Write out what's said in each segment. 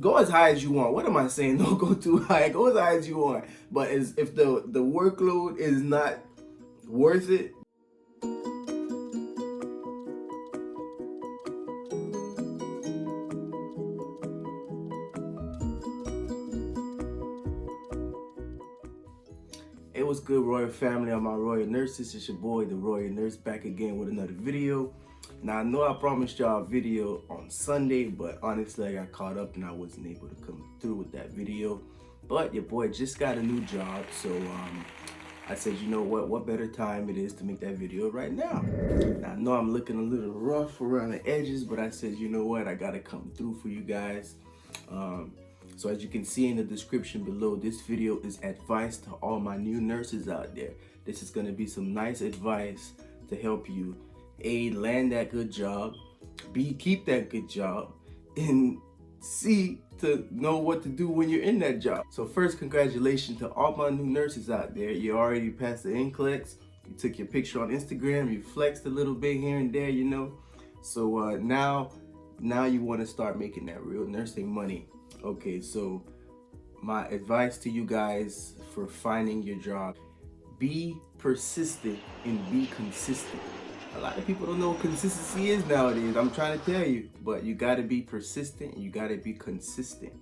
Go as high as you want. What am I saying? Don't go too high. Go as high as you want. But if the workload is not worth it, it was good, Royal family. I'm my Royal Nurses. It's your boy, the Royal Nurse, back again with another video. Now, I know I promised y'all a video on Sunday, but honestly, I got caught up and I wasn't able to come through with that video. But your boy just got a new job, so I said, you know what better time it is to make that video right now. Now, I know I'm looking a little rough around the edges, but I said, you know what, I gotta come through for you guys. So as you can see in the description below, this video is advice to all my new nurses out there. This is gonna be some nice advice to help you A, land that good job, B, keep that good job, and C, to know what to do when you're in that job. So first, congratulations to all my new nurses out there. You already passed the NCLEX, you took your picture on Instagram, you flexed a little bit here and there, you know. So now you wanna start making that real nursing money. Okay, so my advice to you guys for finding your job: be persistent and be consistent. A lot of people don't know what consistency is nowadays. I'm trying to tell you, but you gotta be persistent and you gotta be consistent.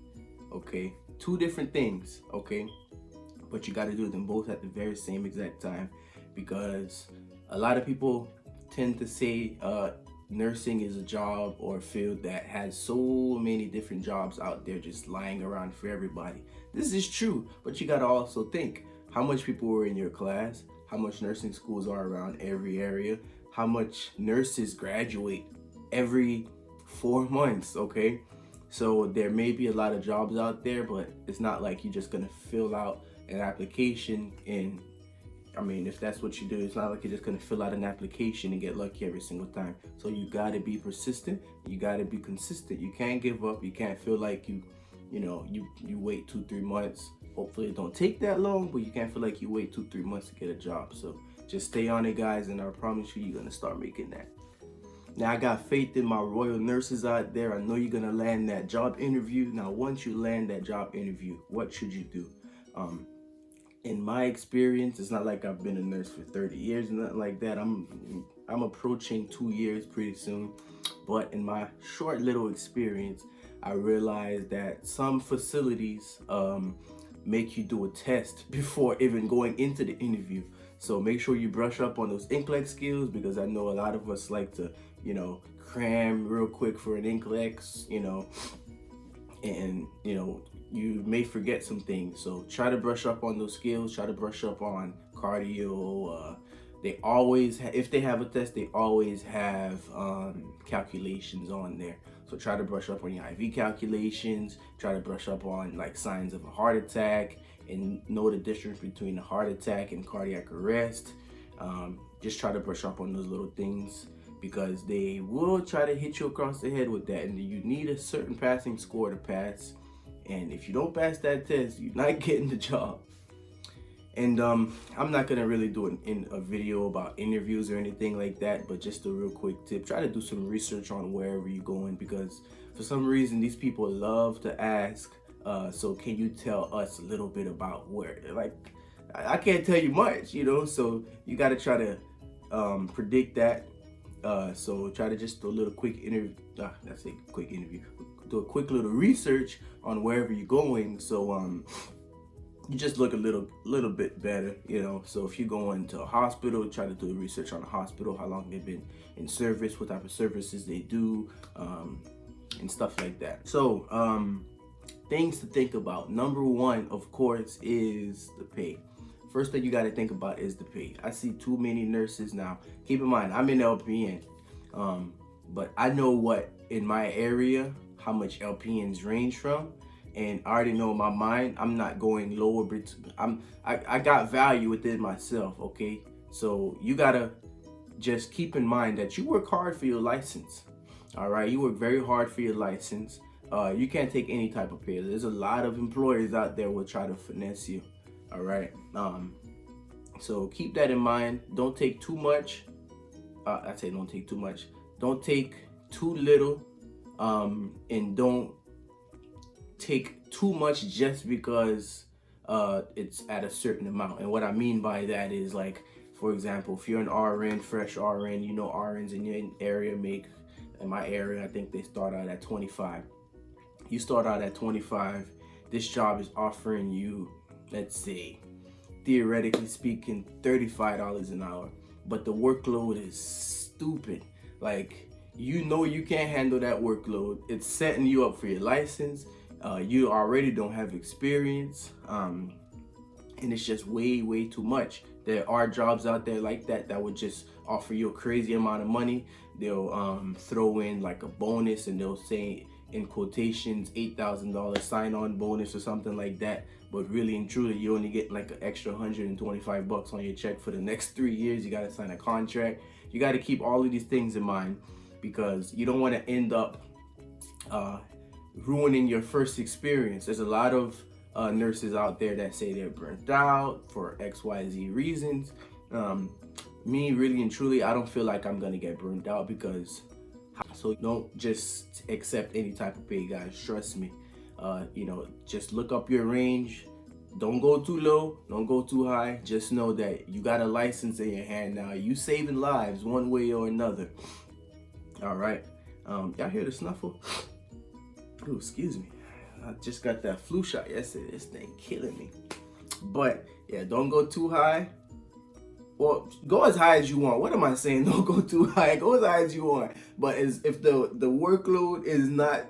Okay, two different things. Okay, but you gotta do them both at the very same exact time, because a lot of people tend to say nursing is a job or a field that has so many different jobs out there just lying around for everybody. This is true, but you gotta also think how much people were in your class, how much nursing schools are around every area, how much nurses graduate every 4 months. Okay, so there may be a lot of jobs out there, but it's not like you're just gonna fill out an application and I mean, if that's what you do, it's not like you're just gonna fill out an application and get lucky every single time. So you gotta be persistent, you gotta be consistent. You can't give up, you can't feel like you wait 2-3 months. Hopefully it don't take that long, but you can't feel like you wait 2-3 months to get a job. So just stay on it, guys, and I promise you, you're gonna start making that. Now, I got faith in my Royal Nurses out there. I know you're gonna land that job interview. Now, once you land that job interview, what should you do? In my experience, it's not like I've been a nurse for 30 years and nothing like that. I'm approaching 2 years pretty soon. But in my short little experience, I realized that some facilities make you do a test before even going into the interview. So make sure you brush up on those NCLEX skills, because I know a lot of us like to, cram real quick for an NCLEX, and you may forget some things. So try to brush up on those skills, try to brush up on cardio. They always if they have a test, they always have calculations on there. So try to brush up on your IV calculations, try to brush up on like signs of a heart attack and know the difference between a heart attack and cardiac arrest. Just try to brush up on those little things, because they will try to hit you across the head with that, and you need a certain passing score to pass. And if you don't pass that test, you're not getting the job. And I'm not gonna really do a video about interviews or anything like that, but just a real quick tip: try to do some research on wherever you're going, because for some reason these people love to ask, so can you tell us a little bit about where? Like, I can't tell you much, so you gotta try to predict that. So try to just do a little quick interview. That's a quick interview. Do a quick little research on wherever you're going, so you just look a little bit better, So if you go into a hospital, try to do research on the hospital, how long they've been in service, what type of services they do, and stuff like that. So things to think about. Number one, of course, is the pay. First thing you got to think about is the pay. I see too many nurses now. Keep in mind, I'm in LPN, but I know what in my area how much LPNs range from, and I already know in my mind I'm not going lower. I got value within myself. Okay, so you gotta just keep in mind that you work hard for your license. All right, you work very hard for your license. You can't take any type of pay. There's a lot of employers out there will try to finesse you. All right, so keep that in mind. Don't take too much. I say don't take too much. Don't take too little, and don't take too much just because it's at a certain amount. And what I mean by that is, like, for example, if you're an RN, fresh RN, you know RNs in your area make, in my area, I think they start out at 25. You start out at 25. This job is offering you, let's say, theoretically speaking, $35 an hour, but the workload is stupid. Like, you know you can't handle that workload. It's setting you up for your license. You already don't have experience, and it's just way too much. There are jobs out there like that would just offer you a crazy amount of money. They'll throw in like a bonus, and they'll say in quotations $8,000 sign-on bonus or something like that, but really and truly you only get like an extra $125 on your check for the next 3 years. You got to sign a contract. You got to keep all of these things in mind, because you don't want to end up ruining your first experience. There's a lot of nurses out there that say they're burnt out for XYZ reasons. Me, really and truly, I don't feel like I'm gonna get burnt out, because so don't just accept any type of pay, guys. Trust me. Just look up your range. Don't go too low, don't go too high. Just know that you got a license in your hand now. You saving lives one way or another. All right. Y'all hear the snuffle? Oh, excuse me. I just got that flu shot yesterday. This thing killing me. But yeah, don't go too high. Well, go as high as you want. What am I saying? Don't go too high. Go as high as you want. But if the workload is not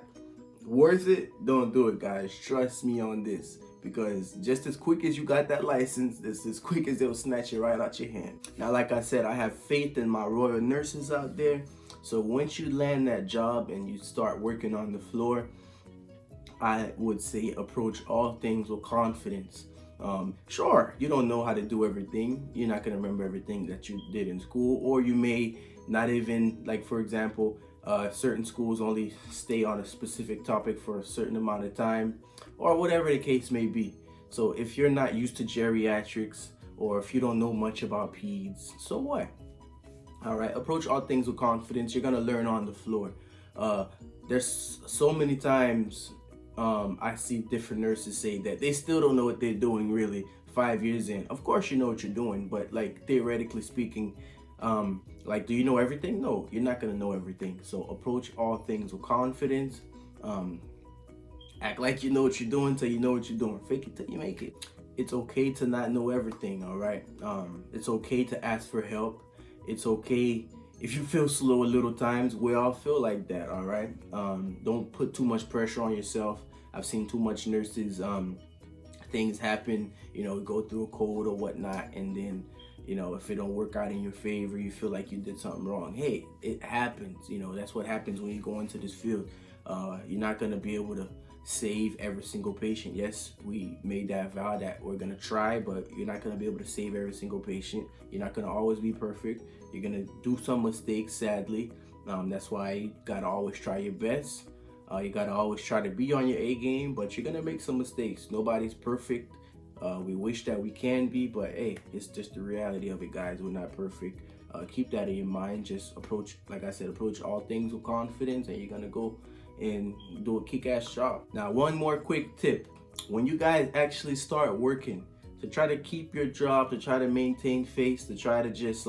worth it, don't do it, guys. Trust me on this. Because just as quick as you got that license, it's as quick as they'll snatch it right out your hand. Now, like I said, I have faith in my royal nurses out there. So once you land that job and you start working on the floor, I would say approach all things with confidence. Sure, you don't know how to do everything. You're not going to remember everything that you did in school, or you may not even, like, for example, certain schools only stay on a specific topic for a certain amount of time, or whatever the case may be. So if you're not used to geriatrics, or if you don't know much about peds, so what? All right, approach all things with confidence. You're going to learn on the floor. There's so many times I see different nurses say that they still don't know what they're doing really 5 years in. Of course you know what you're doing, but like theoretically speaking, like, do you know everything? No, you're not gonna know everything. So approach all things with confidence. Act like you know what you're doing till you know what you're doing. Fake it till you make it. It's okay to not know everything, all right? It's okay to ask for help. It's okay if you feel slow a little times. We all feel like that, all right? Don't put too much pressure on yourself. I've seen too much nurses, things happen, go through a cold or whatnot, and then, if it don't work out in your favor, you feel like you did something wrong. Hey, it happens. That's what happens when you go into this field. You're not going to be able to save every single patient. Yes, we made that vow that we're going to try, but you're not going to be able to save every single patient. You're not going to always be perfect. You're going to do some mistakes, sadly. That's why you got to always try your best. You got to always try to be on your A game, but you're going to make some mistakes. Nobody's perfect. We wish that we can be, but hey, it's just the reality of it, guys. We're not perfect. Keep that in your mind. Just approach, like I said, approach all things with confidence, and you're going to go and do a kick-ass job. Now, one more quick tip. When you guys actually start working, to try to keep your job, to try to maintain face, to try to just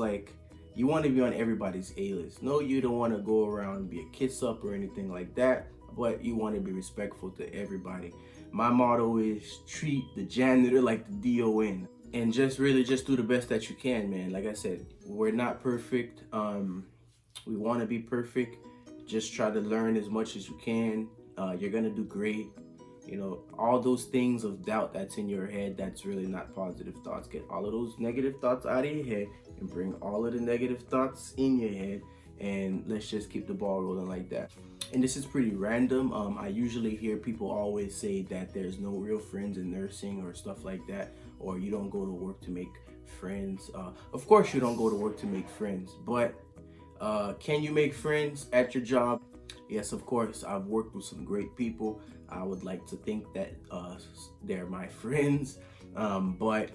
you want to be on everybody's A-list. No, you don't want to go around and be a kiss up or anything like that, but you want to be respectful to everybody. My motto is treat the janitor like the DON, and just do the best that you can, man. Like I said, we're not perfect. We want to be perfect. Just try to learn as much as you can. You're gonna do great. All those things of doubt that's in your head, that's really not positive thoughts. Get all of those negative thoughts out of your head and bring all of the negative thoughts in your head, and let's just keep the ball rolling like that. And this is pretty random. I usually hear people always say that there's no real friends in nursing or stuff like that, or you don't go to work to make friends. Of course you don't go to work to make friends, but can you make friends at your job? Yes, of course. I've worked with some great people. I would like to think that they're my friends. But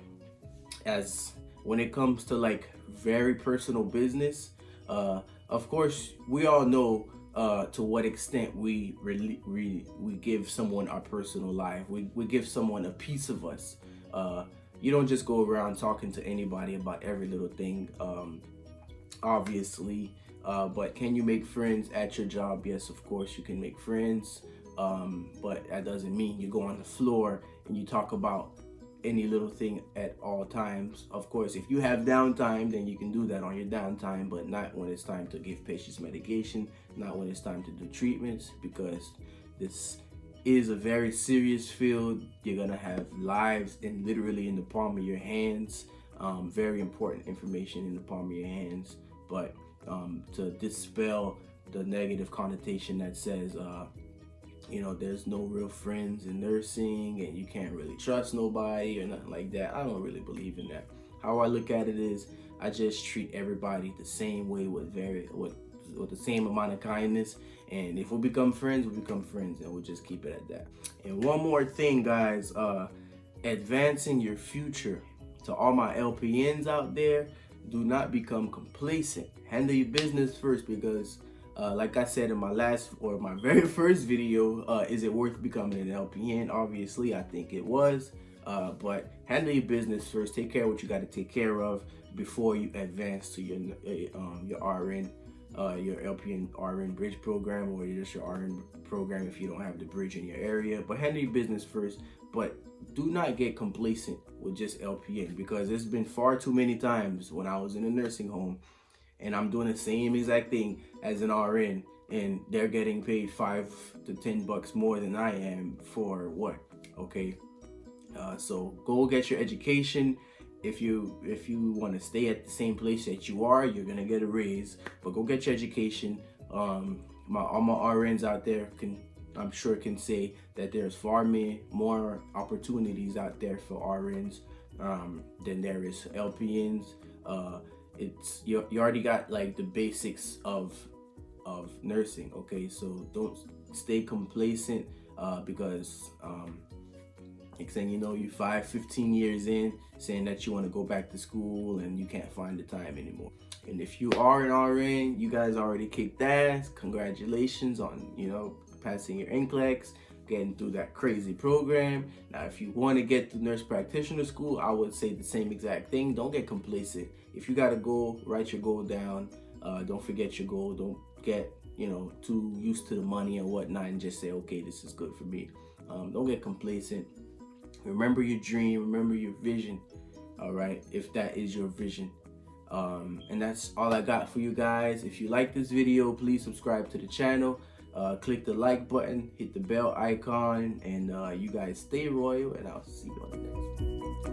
when it comes to very personal business, of course, we all know to what extent we give someone our personal life. We give someone a piece of us. You don't just go around talking to anybody about every little thing, obviously. But can you make friends at your job? Yes, of course you can make friends. But that doesn't mean you go on the floor and you talk about any little thing at all times. Of course, if you have downtime, then you can do that on your downtime, but not when it's time to give patients medication, not when it's time to do treatments, because this is a very serious field. You're gonna have lives literally in the palm of your hands. Very important information in the palm of your hands. But to dispel the negative connotation that says there's no real friends in nursing and you can't really trust nobody or nothing like that, I don't really believe in that. How I look at it is, I just treat everybody the same way with the same amount of kindness, and if we become friends, we become friends, and we'll just keep it at that. And one more thing, guys, advancing your future. To all my LPNs out there, do not become complacent. Handle your business first, because like I said in my very first video, is it worth becoming an LPN? Obviously, I think it was. But handle your business first. Take care of what you got to take care of before you advance to your RN, your LPN RN bridge program, or just your RN program if you don't have the bridge in your area. But handle your business first. But do not get complacent with just LPN, because there's been far too many times when I was in a nursing home and I'm doing the same exact thing as an RN, and they're getting paid $5 to $10 more than I am for what? Okay, so go get your education. If you want to stay at the same place that you are, you're gonna get a raise. But go get your education. All my RNs out there I'm sure can say that there's far more opportunities out there for RNs than there is LPNs. It's you already got like the basics of nursing. Okay, so don't stay complacent, because next thing you know, you're 15 years in saying that you want to go back to school and you can't find the time anymore. And if you are an RN, you guys already kicked ass. Congratulations on passing your NCLEX, getting through that crazy program. Now, if you want to get to nurse practitioner school, I would say the same exact thing. Don't get complacent. If you got a goal, write your goal down. Don't forget your goal. Don't get too used to the money and whatnot and just say, okay, this is good for me. Don't get complacent. Remember your dream. Remember your vision. All right, if that is your vision. And that's all I got for you guys. If you like this video, please subscribe to the channel. Click the like button, hit the bell icon, and you guys stay royal, and I'll see you on the next one.